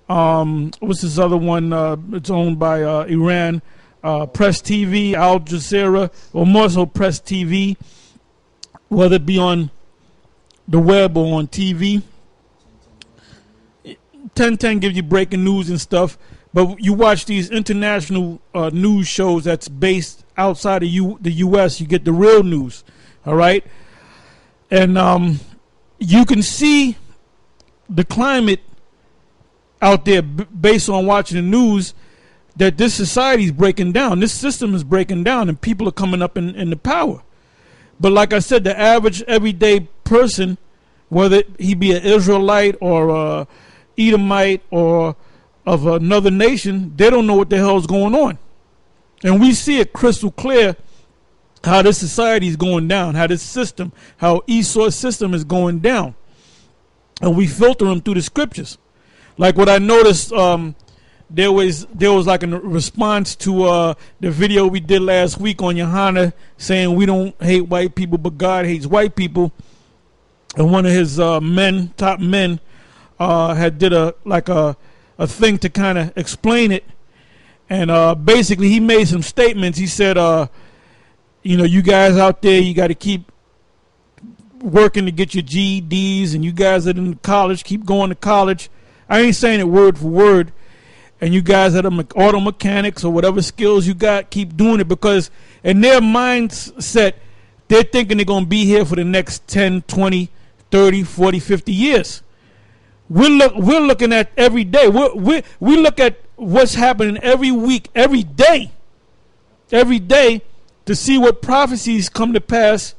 What's this other one? It's owned by Iran. Press TV, Al Jazeera, or more so Press TV, whether it be on the web or on TV. 1010 gives you breaking news and stuff, but you watch these international news shows that's based outside of the U.S., you get the real news, all right? And you can see the climate out there based on watching the news, that this society is breaking down. This system is breaking down, and people are coming up in the power. But like I said, the average everyday person, whether he be an Israelite or a Edomite or of another nation, they don't know what the hell is going on. And we see it crystal clear how this society is going down, how this system, how Esau's system is going down. And we filter them through the scriptures. Like what I noticed, there was like a response to the video we did last week on Yohana saying we don't hate white people, but God hates white people. And one of his top men, had did a thing to kind of explain it. And basically he made some statements. He said, you guys out there, you got to keep working to get your GEDs, and you guys that are in college, keep going to college. I ain't saying it word for word. And you guys that are auto mechanics or whatever skills you got, keep doing it, because in their mindset, they're thinking they're going to be here for the next 10, 20, 30, 40, 50 years. We're looking at every day. We look at what's happening every week, every day to see what prophecies come to pass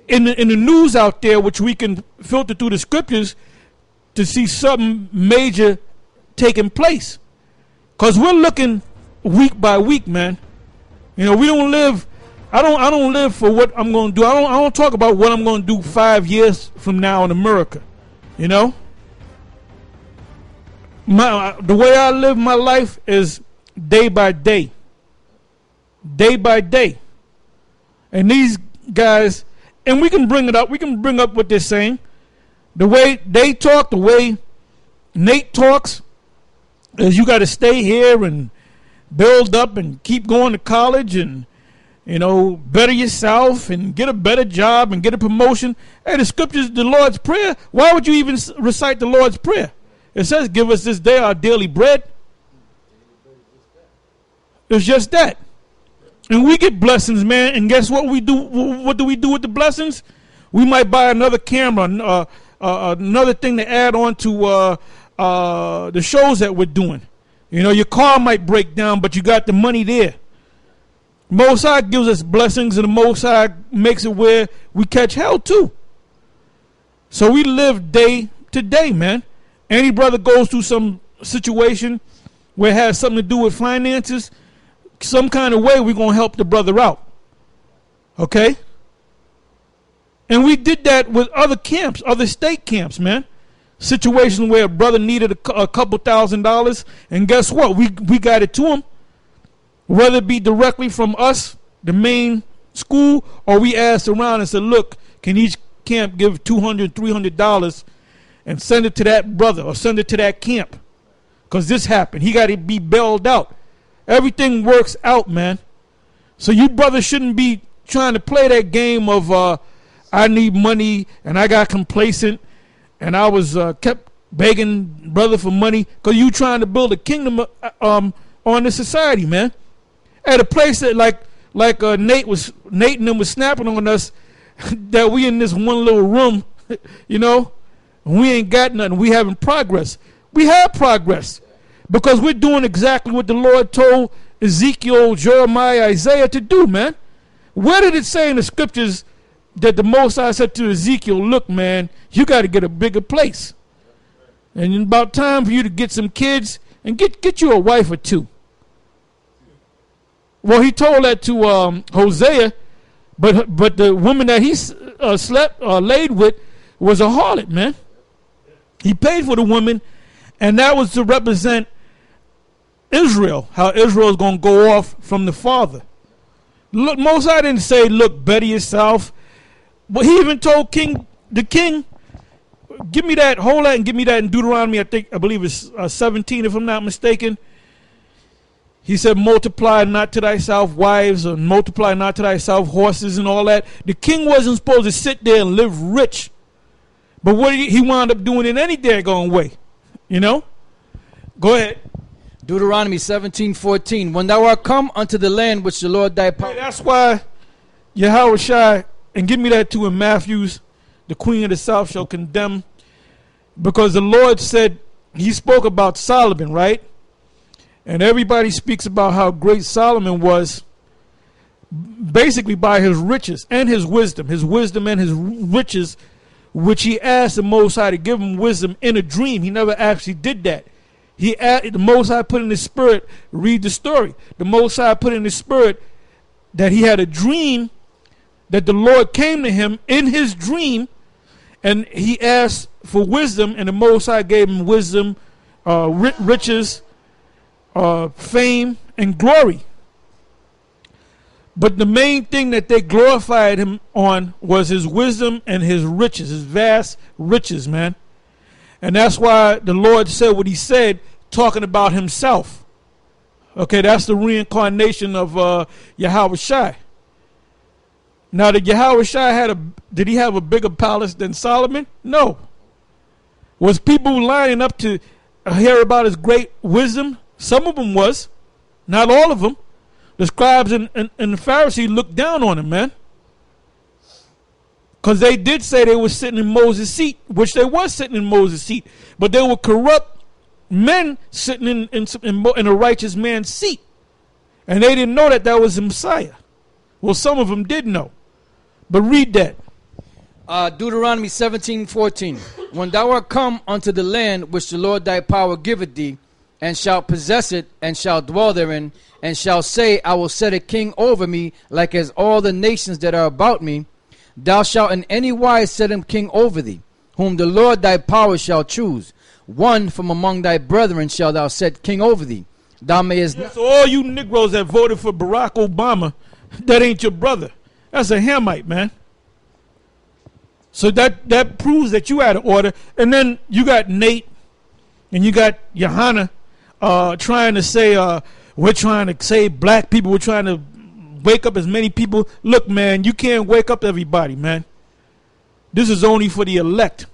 in the news out there, which we can filter through the scriptures to see something major taking place. Because we're looking week by week, man. We don't live, I don't live for what I'm going to do. I don't talk about what I'm going to do 5 years from now in America. The way I live my life is day by day. Day by day. And these guys, and we can bring it up, we can bring up what they're saying. The way they talk, the way Nate talks, is you got to stay here and build up and keep going to college and, better yourself and get a better job and get a promotion. Hey, the scriptures, the Lord's Prayer, why would you even recite the Lord's Prayer? It says, give us this day our daily bread. It's just that. And we get blessings, man, and guess what we do? What do we do with the blessings? We might buy another camera, another thing to add on to the shows that we're doing. Your car might break down, but you got the money there. Most High gives us blessings, and the Most High makes it where we catch hell too. So we live day to day, man. Any brother goes through some situation where it has something to do with finances, some kind of way we're going to help the brother out. Okay? And we did that with other camps, other state camps, man. Situation where a brother needed a couple $1,000, and guess what? We got it to him. Whether it be directly from us, the main school, or we asked around and said, look, can each camp give $200, $300 and send it to that brother or send it to that camp? Because this happened. He got to be bailed out. Everything works out, man. So you brothers shouldn't be trying to play that game of I need money and I got complacent and I was kept begging brother for money, because you trying to build a kingdom on this society, man. At a place that like Nate and them was snapping on us that we in this one little room, we ain't got nothing. We having progress. We have progress because we're doing exactly what the Lord told Ezekiel, Jeremiah, Isaiah to do, man. Where did it say in the scriptures that the Most High said to Ezekiel, look, man, you got to get a bigger place. And it's about time for you to get some kids and get you a wife or two. Well, he told that to Hosea, but the woman that he laid with was a harlot, man. He paid for the woman, and that was to represent Israel, how Israel is going to go off from the father. Look, Moses didn't say, look, better yourself. But he even told the king, give me that, hold that and give me that in Deuteronomy, I believe it's 17 if I'm not mistaken. He said, multiply not to thyself wives, or multiply not to thyself horses and all that. The king wasn't supposed to sit there and live rich. But what he wound up doing in any daggone way. You know? Go ahead. Deuteronomy 17:14. When thou art come unto the land which the Lord thy power. That's why Yahushua, and give me that too in Matthew's, the queen of the south shall condemn. Because the Lord said, he spoke about Solomon, right? And everybody speaks about how great Solomon was basically by his riches and his wisdom and his riches, which he asked the Most High to give him wisdom in a dream. He never actually did that. The Most High put in his spirit, read the story. The Most High put in his spirit that he had a dream that the Lord came to him in his dream, and he asked for wisdom, and the Most High gave him wisdom, riches, fame and glory. But the main thing that they glorified him on was his wisdom and his riches, his vast riches, man. And that's why the Lord said what he said, talking about himself. Okay, that's the reincarnation of Yahushua. Now, did Yahushua did he have a bigger palace than Solomon? No. Was people lining up to hear about his great wisdom? Some of them was, not all of them. The scribes and the Pharisees looked down on him, man. Because they did say they were sitting in Moses' seat, which they was sitting in Moses' seat. But they were corrupt men sitting in a righteous man's seat. And they didn't know that was the Messiah. Well, some of them did know. But read that. Deuteronomy 17:14. When thou art come unto the land which the Lord thy power giveth thee, and shalt possess it, and shalt dwell therein, and shalt say, I will set a king over me, like as all the nations that are about me. Thou shalt in any wise set him king over thee, whom the Lord thy power shall choose. One from among thy brethren shalt thou set king over thee. Thou mayest So all you Negroes that voted for Barack Obama, that ain't your brother. That's a Hamite, man. So that proves that you out of order. And then you got Nate and you got Johanna trying to say we're trying to save black people. We're trying to wake up as many people. Look, man, you can't wake up everybody, man. This is only for the elect.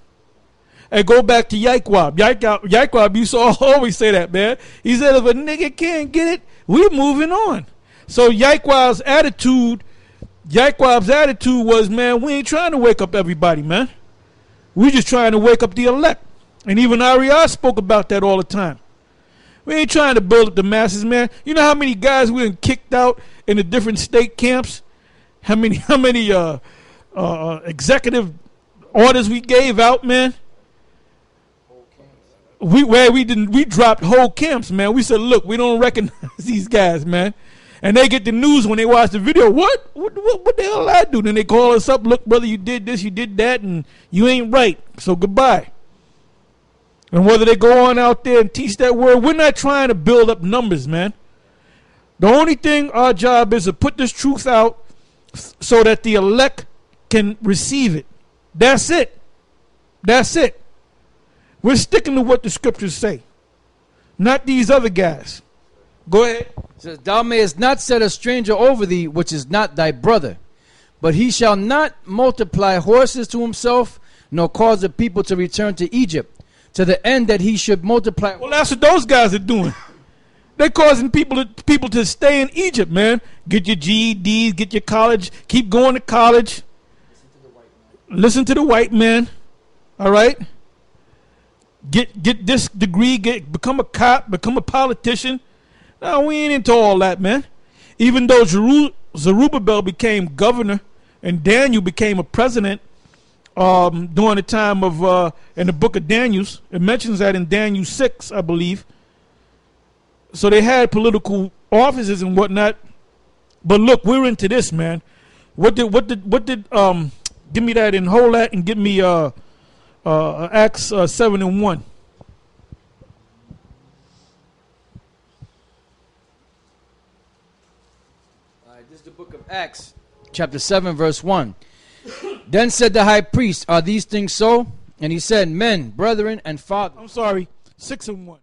Hey, go back to Yaikwab. Yaikwab used to always say that, man. He said, if a nigga can't get it, we're moving on. So Yaikwab's attitude was, man, we ain't trying to wake up everybody, man. We just trying to wake up the elect. And even Arias spoke about that all the time. We ain't trying to build up the masses, man. You know how many guys we been kicked out in the different state camps? How many executive orders we gave out, man? We dropped whole camps, man. We said, look, we don't recognize these guys, man. And they get the news when they watch the video. What the hell I do? Then they call us up. Look, brother, you did this, you did that, and you ain't right. So goodbye. And whether they go on out there and teach that word, we're not trying to build up numbers, man. The only thing our job is to put this truth out so that the elect can receive it. That's it. That's it. We're sticking to what the scriptures say, not these other guys. Go ahead. It says, thou mayest not set a stranger over thee, which is not thy brother. But he shall not multiply horses to himself, nor cause the people to return to Egypt, to the end that he should multiply. Well, that's what those guys are doing. They're causing people to stay in Egypt, man. Get your GEDs, get your college, keep going to college. Listen to the white man. All right? Get this degree, become a cop, become a politician. No, we ain't into all that, man. Even though Zerubbabel became governor and Daniel became a president during the time of, in the book of Daniel, it mentions that in Daniel 6, I believe. So they had political offices and whatnot. But look, we're into this, man. What did give me that and hold that and give me Acts 7:1. This is the book of Acts, chapter 7, verse 1. Then said the high priest, are these things so? And he said, men, brethren, and fathers. I'm sorry, 6 and 1.